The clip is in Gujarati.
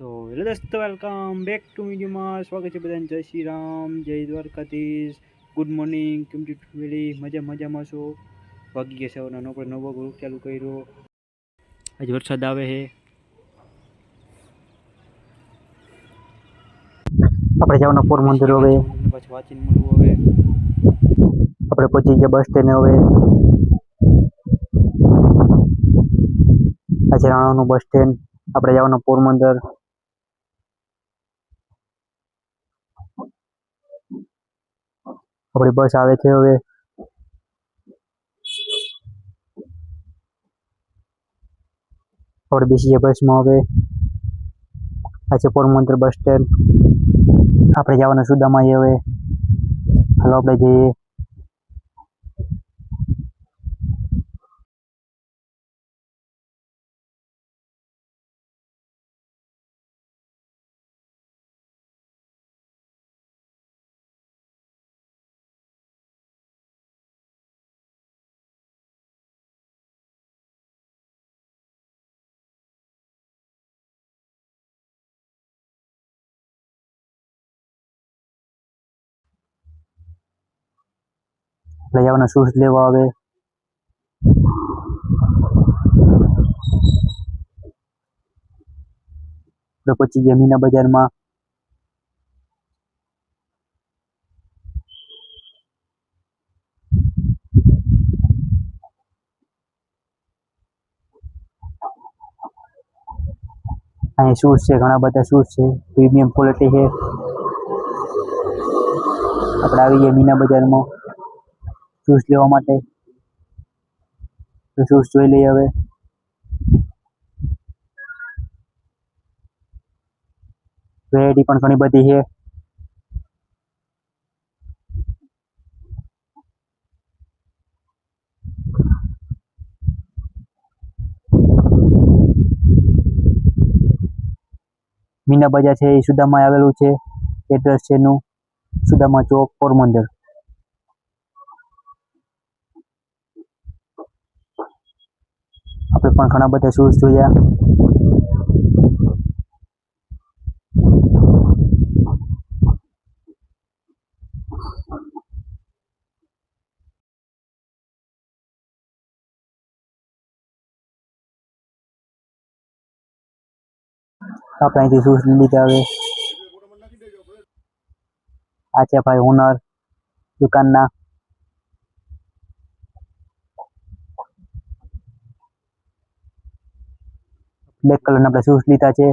સો હેલો દોસ્તો, વેલકમ બેક ટુ વિડીયોમાં. સ્વાગત છે બધાને. જય શ્રી રામ, જય દ્વારકાધીશ, ગુડ મોર્નિંગ. કેમ છો ફેમિલી? મજામાં છો? વાગી ગયા સવારના આપણે નવો ગ્રુપ ચાલુ કર્યો. આજે વરસાદ આવે છે. આપણે જવાનું પોરબંદર. હવે તમને પાછું વાંચીને મળવું. હવે આપણે પહોંચી ગયા બસ સ્ટેન્ડ. હવે આજે રાણાનું બસ સ્ટેન્ડ. આપણે જવાનું પોરબંદર. આપણી બસ આવે છે. હવે આપણે બેસી ગયા બસમાં. હવે આજે પોરબંદર બસ સ્ટેન્ડ. આપણે જવાનું સુદામાં. હવે હાલો આપણે જઈએ. આપણે જવાના શૂઝ લેવા. આવે આપણે પહોંચી ગયા મીના બજારમાં. અહીં શૂઝ છે, ઘણા બધા શૂઝ છે, પ્રીમિયમ ક્વોલિટી છે. આપણે આવી ગયા મીના બજારમાં શૂઝ લેવા માટે. તો શૂઝ જોઈ લઈએ. હવે વેરાયટી પણ ઘણી બધી છે. મીના બજાર છે એ સુદામાં આવેલું છે. એડ્રેસ છે એનું સુદામા ચોક, પોરબંદર. આપણે પણ ઘણા બધા શૂઝ જોયા. આપણે અહીંથી શૂઝ લીધા. હવે આ છે ભાઈ ઓનર દુકાનના. બ્લેક કલરના આપણે શૂઝ લીધા છે.